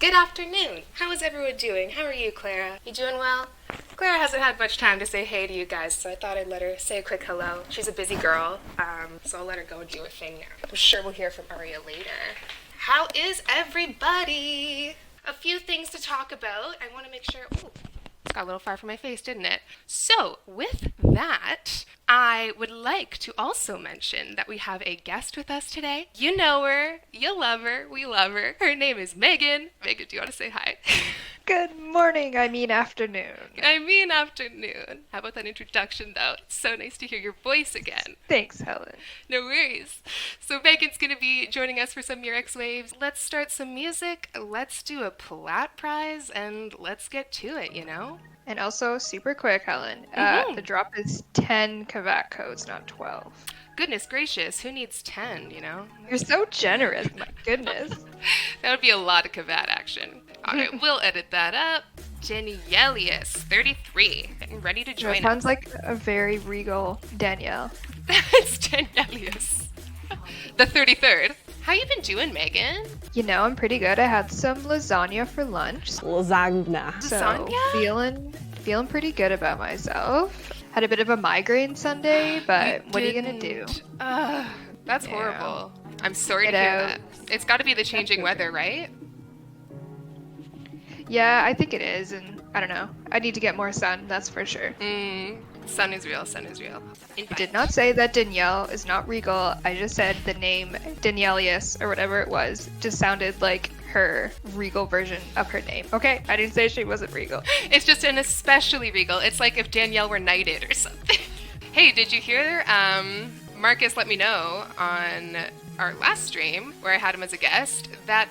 Good afternoon. How is everyone doing? How are you, Clara? You doing well? Clara hasn't had much time to say hey to you guys, so I thought I'd let her say a quick hello. She's a busy girl, so I'll let her go and do her thing now. I'm sure we'll hear from Aria later. How is everybody? A few things to talk about. I want to make sure... Ooh, it's got a little far from my face, didn't it? So, with that, I would like to also mention that we have a guest with us today. You know her, you love her, we love her. Her name is Megan. Megan, do you want to say hi? Good morning, I mean afternoon. Afternoon. How about that introduction, though? It's so nice to hear your voice again. Thanks, Helen. No worries. So Megan's going to be joining us for some Murex Waves. Let's start some music, let's do a Plat prize, and let's get to it, you know? And also, super quick, Helen, the drop is 10 Kavak codes, not 12. Goodness gracious, who needs 10, you know? You're so generous, my goodness. That would be a lot of Kavat action. Alright, we'll edit that up. Danielius, 33. Getting ready to join That sounds like a very regal Danielle. That's Danielius. The 33rd. How you been doing, Megan? You know, I'm pretty good. I had some lasagna for lunch. Lasagna. So, Lasagna? feeling pretty good about myself. Had a bit of a migraine Sunday, but what are you gonna do? That's Yeah. horrible. I'm sorry to Get hear out. that. It's got to be the changing okay. weather, right? Yeah, I think it is, and I don't know. I need to get more sun, that's for sure. Sun is real, sun is real. I did not say that Danielle is not regal. I just said the name Danielius or whatever it was just sounded like her regal version of her name. Okay, I didn't say she wasn't regal. It's just an especially regal. It's like if Danielle were knighted or something. Hey, did you hear? Marcus let me know on our last stream, where I had him as a guest, that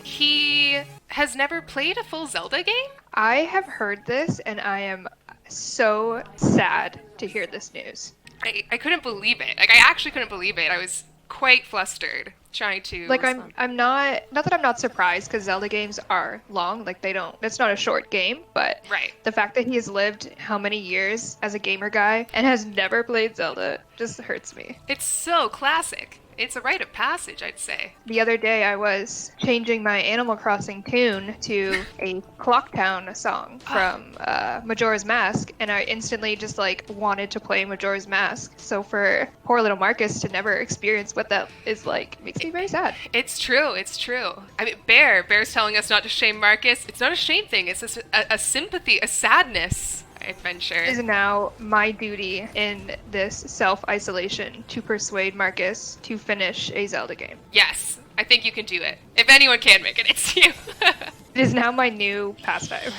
he has never played a full Zelda game? I have heard this and I am so sad to hear this news. I couldn't believe it. Like, I actually couldn't believe it. I was quite flustered trying to Like respond. I'm not that I'm not surprised because Zelda games are long. Like it's not a short game, but Right. the fact that he has lived how many years as a gamer guy and has never played Zelda just hurts me. It's so classic. It's a rite of passage, I'd say. The other day I was changing my Animal Crossing tune to a Clocktown song from Majora's Mask, and I instantly just like wanted to play Majora's Mask. So for poor little Marcus to never experience what that is like makes me very sad. It's true. It's true. I mean, Bear's telling us not to shame Marcus. It's not a shame thing. It's just a sympathy, a sadness adventure. It is now my duty in this self-isolation to persuade Marcus to finish a Zelda game. Yes, I think you can do it. If anyone can make it, it's you. It is now my new pastime.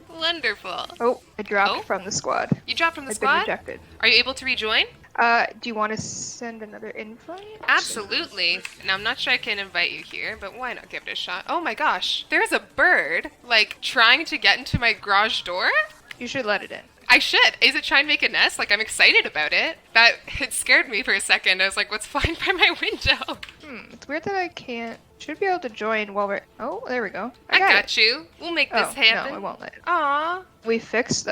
Wonderful. Oh, I dropped Oh? from the squad. You dropped from the I've been squad? rejected. Are you able to rejoin? Do you want to send another invite? Absolutely. Now, I'm not sure I can invite you here, but why not give it a shot? Oh my gosh, there's a bird, like, trying to get into my garage door? You should let it in. I should. Is it trying to make a nest? Like, I'm excited about it. It scared me for a second. I was like, what's flying by my window? It's weird that I can't. Should be able to join while we're. Oh, there we go. I got got you. We'll make this happen. No, I won't let it. Aw. We fixed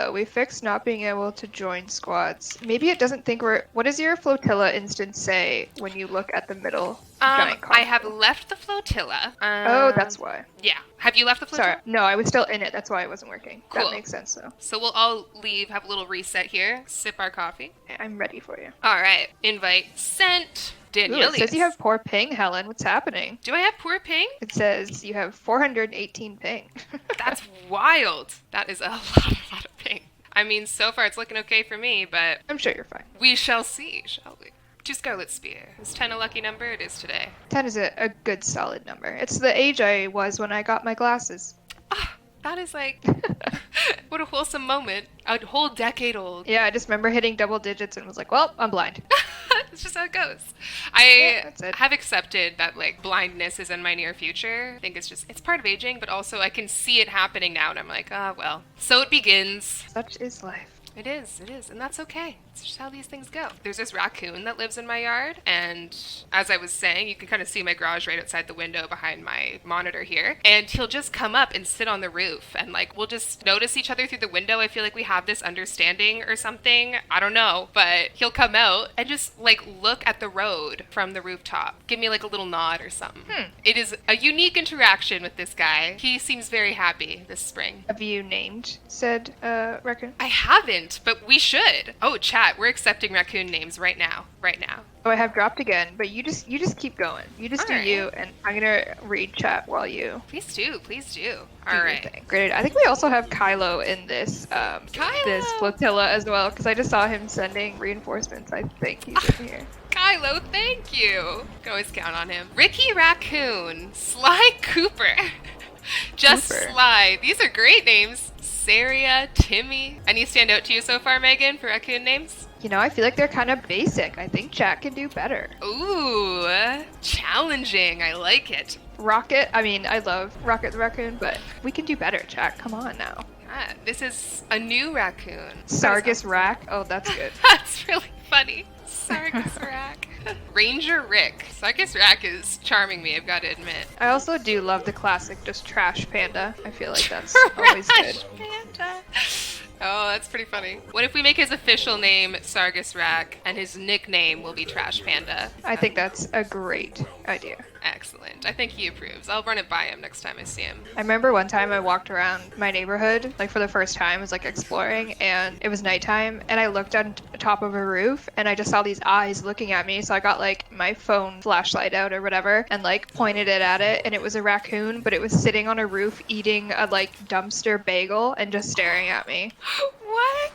not being able to join squads. Maybe it doesn't think we're. What does your flotilla instance say when you look at the middle giant I have console? left the flotilla. Oh, that's why. Yeah. Have you left the flotilla? Sorry. No, I was still in it. That's why it wasn't working. Cool. That makes sense, though. So we'll all leave, have a little reset here, sip our coffee. I'm ready for you. All right. Invite sent. Ooh, Danielle. it says you have poor ping, Helen. What's happening? Do I have poor ping? It says you have 418 ping. That's wild. That is a lot of ping. I mean, so far it's looking okay for me, but I'm sure you're fine. we shall see, shall we? 2 Scarlet Spear. Is 10 a lucky number? It is today. 10 is a good solid number. It's the age I was when I got my glasses. Ah, that is like, what a wholesome moment. A whole decade old. Yeah, I just remember hitting double digits and was like, well, I'm blind. That's just how it goes. Yeah, that's it. have accepted that, like, blindness is in my near future. I think it's part of aging, but also I can see it happening now, and I'm like, well. So it begins. Such is life. It is, and that's okay. It's just how these things go. There's this raccoon that lives in my yard, and as I was saying, you can kind of see my garage right outside the window behind my monitor here, and he'll just come up and sit on the roof, and like we'll just notice each other through the window. I feel like we have this understanding or something. I don't know, but he'll come out and just like look at the road from the rooftop, give me like a little nod or something. It is a unique interaction with this guy. He seems very happy this spring. Have you named said raccoon? I haven't, but we should. Oh, chat, we're accepting raccoon names right now. Right now. Oh, I have dropped again, but you just keep going. You just All do right. you, and I'm gonna read chat while you Please do. do All your right. thing. Great. I think we also have Kylo in this this flotilla as well, because I just saw him sending reinforcements. I think he's in here. Kylo, thank you. Can always count on him. Ricky Raccoon, Sly Cooper, Just Cooper. Sly. These are great names. Saria, Timmy. Any stand out to you so far, Megan, for raccoon names? You know, I feel like they're kind of basic. I think chat can do better. Ooh, challenging. I like it. Rocket. I mean, I love Rocket the raccoon, but we can do better, chat. Come on now. Ah, this is a new raccoon. Sargus Rack. Oh, that's good. That's really funny. Sargus Rack. Ranger Rick. Sargus Rack is charming me, I've got to admit. I also do love the classic, just Trash Panda. I feel like that's always good. Trash Panda. Oh, that's pretty funny. What if we make his official name Sargus Rack and his nickname will be Trash Panda? I think that's a great idea. Excellent. I think he approves. I'll run it by him next time I see him. I remember one time I walked around my neighborhood, like for the first time, I was like exploring, and it was nighttime, and I looked on top of a roof, and I just saw these eyes looking at me, so I got like my phone flashlight out or whatever, and like pointed it at it, and it was a raccoon, but it was sitting on a roof eating a like dumpster bagel and just staring at me. What?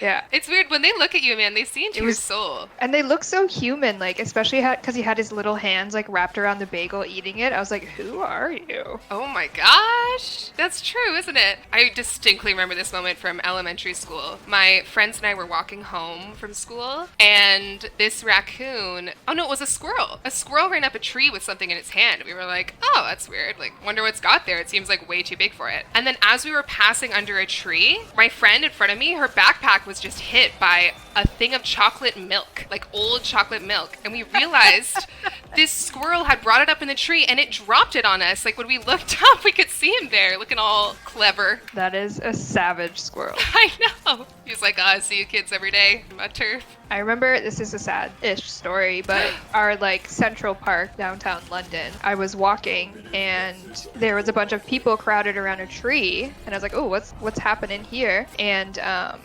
Yeah. It's weird when they look at you, man. They see into your was- soul. And they look so human, like, especially because he had his little hands, like, wrapped around the bagel eating it. I was like, who are you? Oh my gosh. That's true, isn't it? I distinctly remember this moment from elementary school. My friends and I were walking home from school, and this raccoon, oh no, it was a squirrel. A squirrel ran up a tree with something in its hand. We were like, oh, that's weird. Like, wonder what's got there. It seems like way too big for it. And then as we were passing under a tree, my friend in front of me, her backpack was just hit by a thing of chocolate milk, like old chocolate milk. And we realized this squirrel had brought it up in the tree and it dropped it on us. Like when we looked up, we could see him there looking all clever. That is a savage squirrel. I know. He was like, I see you kids every day on my turf. I remember, this is a sad-ish story, but our like Central Park downtown London, I was walking and there was a bunch of people crowded around a tree, and I was like, oh, what's happening here? And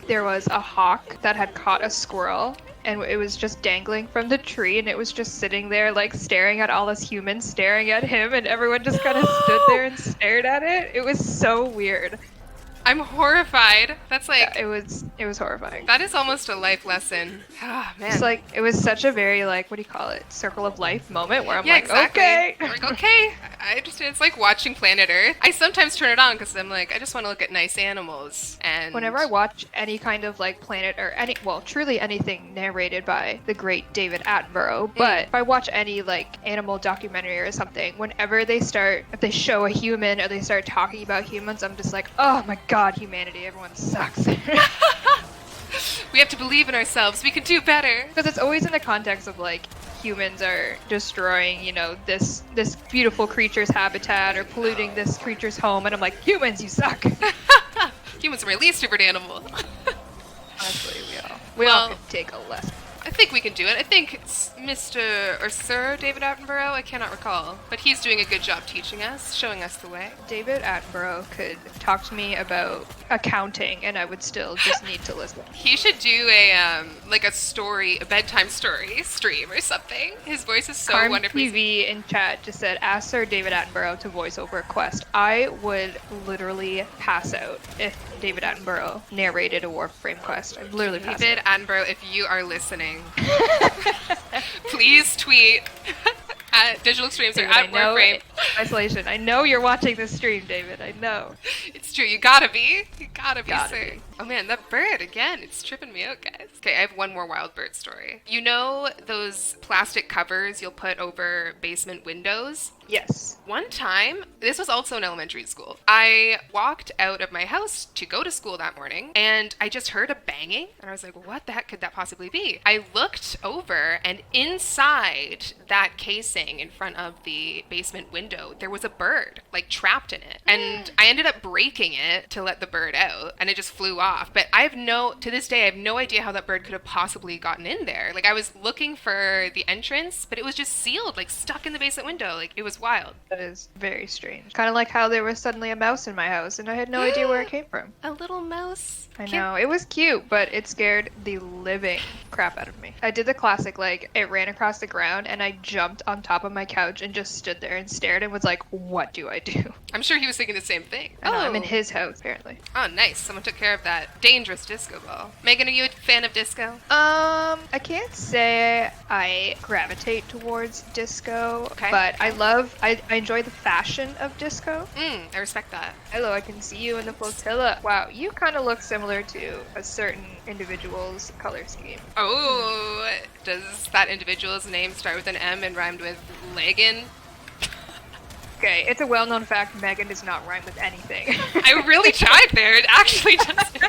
there was a hawk that had caught a squirrel, and it was just dangling from the tree, and it was just sitting there like staring at all us humans staring at him, and everyone just kind of stood there and stared at it. It was so weird. I'm horrified. That's like, It was horrifying. that is almost a life lesson. Ah, man. It's like, it was such a very, like, what do you call it? Circle of life moment where I'm Yeah, like, exactly. okay. I'm like, okay, I understand. It's like watching Planet Earth. I sometimes turn it on because I'm like, I just want to look at nice animals. And Whenever I watch any kind of, like, planet or truly anything narrated by the great David Attenborough, but if I watch any, like, animal documentary or something, whenever if they show a human or they start talking about humans, I'm just like, oh my god, humanity, everyone sucks. we have to believe in ourselves. We can do better. Because it's always in the context of like humans are destroying, you know, this beautiful creature's habitat or polluting this creature's home, and I'm like, humans, you suck. Humans are my least favorite animal. Honestly, we all Well- could take a lesson. I think we can do it. I think it's Mr. or Sir David Attenborough. I cannot recall. But he's doing a good job teaching us, showing us the way. David Attenborough could talk to me about accounting, and I would still just need to listen. He should do a a bedtime story stream or something. His voice is so Carm wonderfully. TV in chat just said, ask Sir David Attenborough to voice over a quest. I would literally pass out if David Attenborough narrated a Warframe quest. I'd literally pass David out. Attenborough, if you are listening, please tweet at Digital Streams or David, at Warframe. Isolation. I know you're watching this stream, David. I know. It's true. You gotta be. You gotta be, Gotta sir. be. Oh man, that bird again. It's tripping me out, guys. Okay, I have one more wild bird story. You know those plastic covers you'll put over basement windows? Yes. One time, this was also in elementary school, I walked out of my house to go to school that morning and I just heard a banging and I was like, what the heck could that possibly be? I looked over and inside that casing in front of the basement window, there was a bird like trapped in it. And I ended up breaking it to let the bird out and it just flew off. But to this day, I have no idea how that bird could have possibly gotten in there. Like I was looking for the entrance, but it was just sealed, like stuck in the basement window. Like it was wild. That is very strange. Kind of like how there was suddenly a mouse in my house and I had no idea where it came from. A little mouse. I know. It was cute, but it scared the living crap out of me. I did the classic, like, it ran across the ground and I jumped on top of my couch and just stood there and stared and was like, what do I do? I'm sure he was thinking the same thing. I know, I'm in his house, apparently. Oh, nice. Someone took care of that dangerous disco ball. Megan, are you a fan of disco? I can't say I gravitate towards disco, Okay. but I enjoy the fashion of disco. I respect that. Hello, I can see you in the flotilla. Wow, you kind of look similar to a certain individual's color scheme. Oh, does that individual's name start with an M and rhymed with Legan? Okay, it's a well-known fact, Megan does not rhyme with anything. I really tried there. It actually doesn't.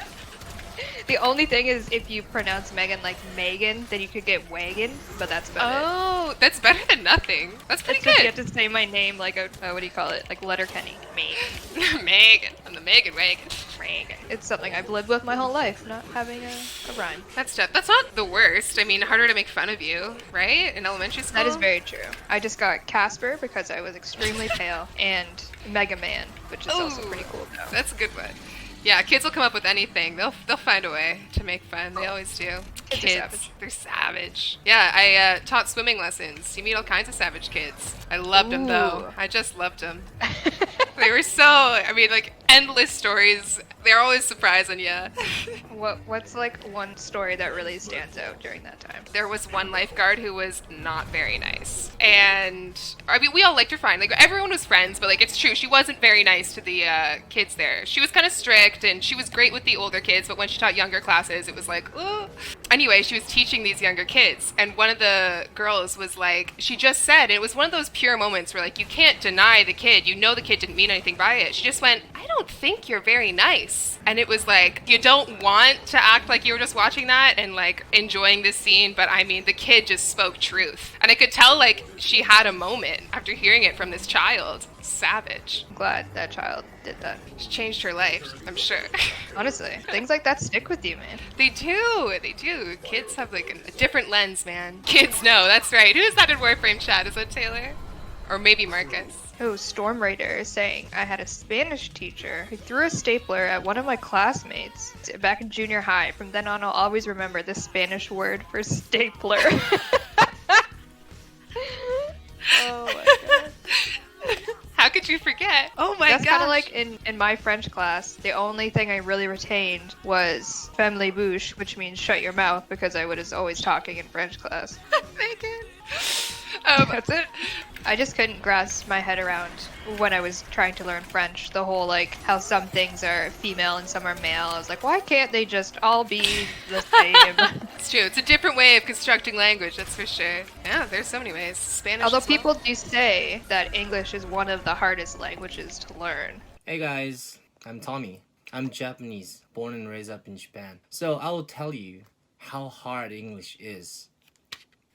The only thing is, if you pronounce Megan like Megan, then you could get wagon, but that's about it. Oh, that's better than nothing. That's pretty It's just you good. have to say my name like a, what do you call it? Like Letterkenny. Megan. Megan. I'm the Megan wagon. Megan. It's something I've lived with my whole life, not having a rhyme. That's tough. That's not the worst. I mean, harder to make fun of you, right? In elementary school? That is very true. I just got Casper because I was extremely pale, and Mega Man, which is also pretty cool though. That's a good one. Yeah, kids will come up with anything. They'll find a way to make fun. They always do. Kids are savage. They're savage. Yeah, I taught swimming lessons. You meet all kinds of savage kids. I loved them though. I just loved them. They were like endless stories. They're always surprising you. What's like one story that really stands out during that time? There was one lifeguard who was not very nice. And I mean, we all liked her fine. Like everyone was friends, but like it's true, she wasn't very nice to the kids there. She was kind of strict and she was great with the older kids, but when she taught younger classes, it was like, oh. Anyway, she was teaching these younger kids, and one of the girls was like, she just said, and it was one of those pure moments where like you can't deny the kid. You know the kid didn't mean anything by it. She just went, I don't think you're very nice. And it was like, you don't want to act like you were just watching that and like enjoying this scene, but I mean, the kid just spoke truth. And I could tell like she had a moment after hearing it from this child. Savage. I'm glad that child did that. She changed her life, I'm sure. Honestly, things like that stick with you, man. They do. They do. Kids have like a different lens, man. Kids know. That's right. Who is that in Warframe chat? Is that Taylor? Or maybe Marcus? Oh, Storm Raider is saying, I had a Spanish teacher who threw a stapler at one of my classmates back in junior high. From then on, I'll always remember the Spanish word for stapler. Oh my god. How could you forget? Oh my god. That's kind of like in my French class, the only thing I really retained was femme les bouche, which means shut your mouth, because I was always talking in French class. Megan. That's it. I just couldn't grasp my head around when I was trying to learn French, the whole like how some things are female and some are male. I was like, why can't they just all be the same? It's true. It's a different way of constructing language, that's for sure. Yeah, there's so many ways. Spanish Although as well. people do say that English is one of the hardest languages to learn. Hey guys, I'm Tommy. I'm Japanese, born and raised up in Japan. So I will tell you how hard English is.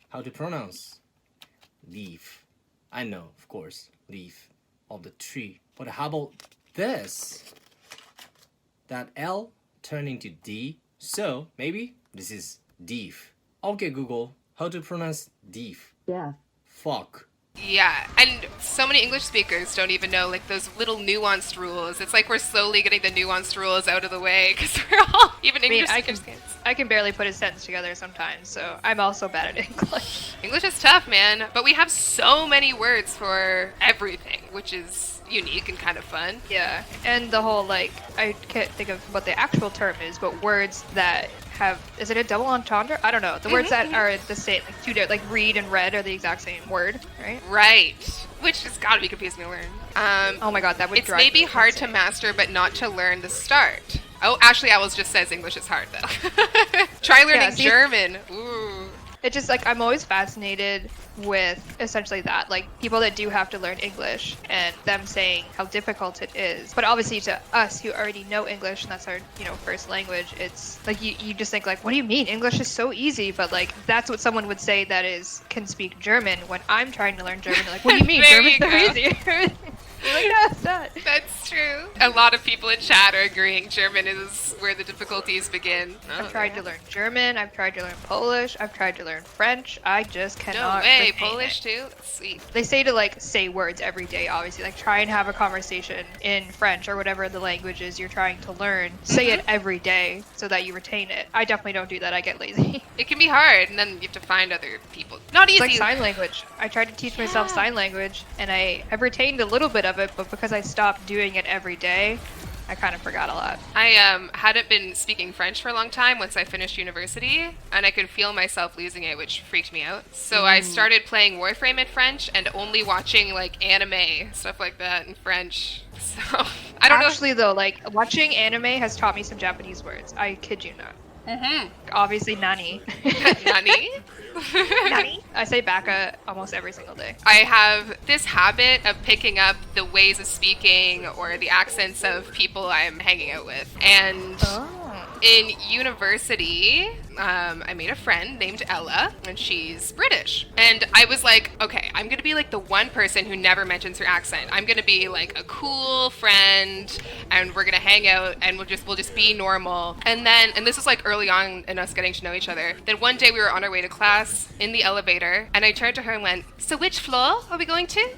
How to pronounce leaf. I know, of course, leaf of the tree. But how about this? That L turned into D. So maybe this is deef. Okay, Google, how to pronounce deef? Yeah. Fuck. Yeah, and so many English speakers don't even know like those little nuanced rules. It's like we're slowly getting the nuanced rules out of the way because we're all even English speakers can't. I can barely put a sentence together sometimes, so I'm also bad at English. English is tough, man, but we have so many words for everything, which is unique and kind of fun. Yeah, and the whole like, I can't think of what the actual term is, but words that have, is it a double entendre? I don't know. The words that are the same, like two different, like read and read are the exact same word, right? Right. Which has got to be confusing to learn. Oh my god, that would It's drive maybe me hard to insane. master, but not to learn the start. Oh, Ashley Owls just says English is hard, though. Try learning see- German. Ooh. It's just like I'm always fascinated with essentially that, like people that do have to learn English and them saying how difficult it is. But obviously to us who already know English and that's our, first language, it's like you just think like, what do you mean? English is so easy, but like that's what someone would say that can speak German when I'm trying to learn German. They're like, what do you mean? There German's you so go. easy. You're like, no, it's not. That's true. A lot of people in chat are agreeing German is where the difficulties begin. I've tried to learn German, I've tried to learn Polish, I've tried to learn French. I just No cannot way, retain Polish it. too? Sweet. They say to like say words every day, obviously. Like try and have a conversation in French or whatever the language is you're trying to learn. Say it every day so that you retain it. I definitely don't do that. I get lazy. It can be hard, and then you have to find other people. Not easy. It's like sign language. I tried to teach myself sign language and I've retained a little bit of it, but because I stopped doing it every day, I kind of forgot a lot. I hadn't been speaking French for a long time once I finished university, and I could feel myself losing it, which freaked me out. So I started playing Warframe in French and only watching like anime, stuff like that in French. So I don't Actually, though, like watching anime has taught me some Japanese words. I kid you not. know. Obviously, nani. Nani? Nani? I say baka almost every single day. I have this habit of picking up the ways of speaking or the accents of people I'm hanging out with. And in university, I made a friend named Ella, and she's British. And I was like, okay, I'm gonna be like the one person who never mentions her accent. I'm gonna be like a cool friend, and we're gonna hang out, and we'll just be normal. And this was like early on in us getting to know each other. Then one day we were on our way to class in the elevator, and I turned to her and went, "So which floor are we going to?"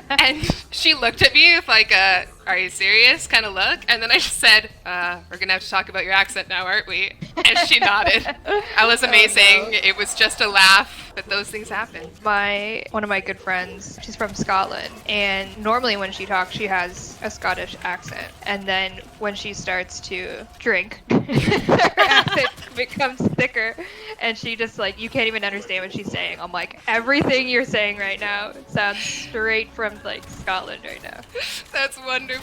And she looked at me with like a, "Are you serious?" kind of look. And then I just said, "We're gonna have to talk about your accent now, aren't we?" And she nodded. Ella's amazing. It was just a laugh, but those things happen. One of my good friends, she's from Scotland, and normally when she talks, she has a Scottish accent. And then when she starts to drink, her accent becomes thicker, and she just like, you can't even understand what she's saying. I'm like, everything you're saying right now sounds straight from like Scotland right now. That's wonderful.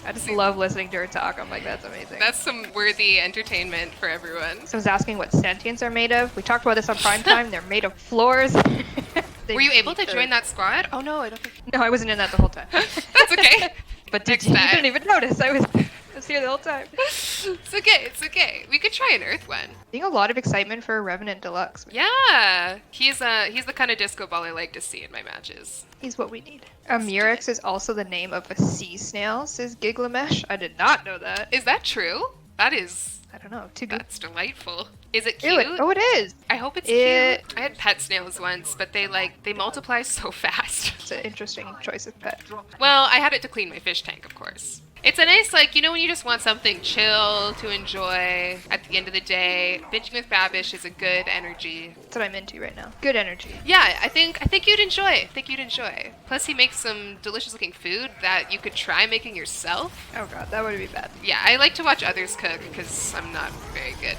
I just love listening to her talk. I'm like, that's amazing. That's some worthy entertainment for everyone. So I was asking what sentients are made of. We talked about this on Prime Time. They're made of floors. Were you able to join that squad? Oh no, I don't think. No, I wasn't in that the whole time. That's okay. But Next you time. didn't even notice. I was here the whole time. It's okay. It's okay. We could try an Earth one. Seeing a lot of excitement for Revenant Deluxe. Yeah, he's the kind of disco ball I like to see in my matches. He's what we need. Murex is also the name of a sea snail, says Giglamesh. I did not know that. Is that true? That is. I don't know. Too good. That's delightful. Is it Ew, cute? it is. I hope it's It- cute. I had pet snails once, but they multiply so fast. It's an interesting choice of pet. Well, I had it to clean my fish tank, of course. It's a nice, when you just want something chill to enjoy at the end of the day. Binging with Babish is a good energy. That's what I'm into right now. Good energy. Yeah, I think you'd enjoy. I think you'd enjoy. Plus, he makes some delicious-looking food that you could try making yourself. Oh god, that would be bad. Yeah, I like to watch others cook because I'm not very good.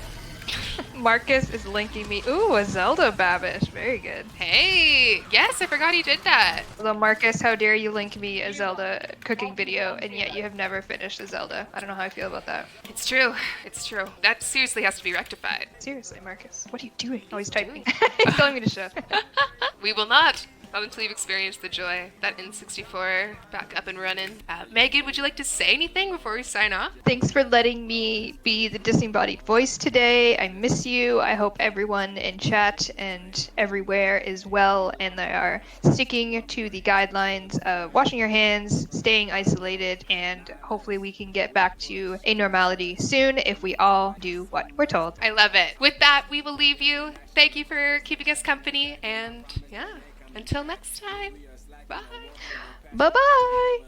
Marcus is linking me. Ooh, a Zelda Babish. Very good. Hey, yes, I forgot he did that. Although Marcus, how dare you link me a Zelda cooking video, and yet you have never finished a Zelda. I don't know how I feel about that. It's true. It's true. That seriously has to be rectified. Seriously, Marcus. What are you doing? Oh, he's typing. He's telling me to shut. We will not. Not until you've experienced the joy. That N64 back up and running. Megan, would you like to say anything before we sign off? Thanks for letting me be the disembodied voice today. I miss you. I hope everyone in chat and everywhere is well and they are sticking to the guidelines of washing your hands, staying isolated, and hopefully we can get back to a normality soon if we all do what we're told. I love it. With that, we will leave you. Thank you for keeping us company, and yeah, until next time. Bye. Bye-bye!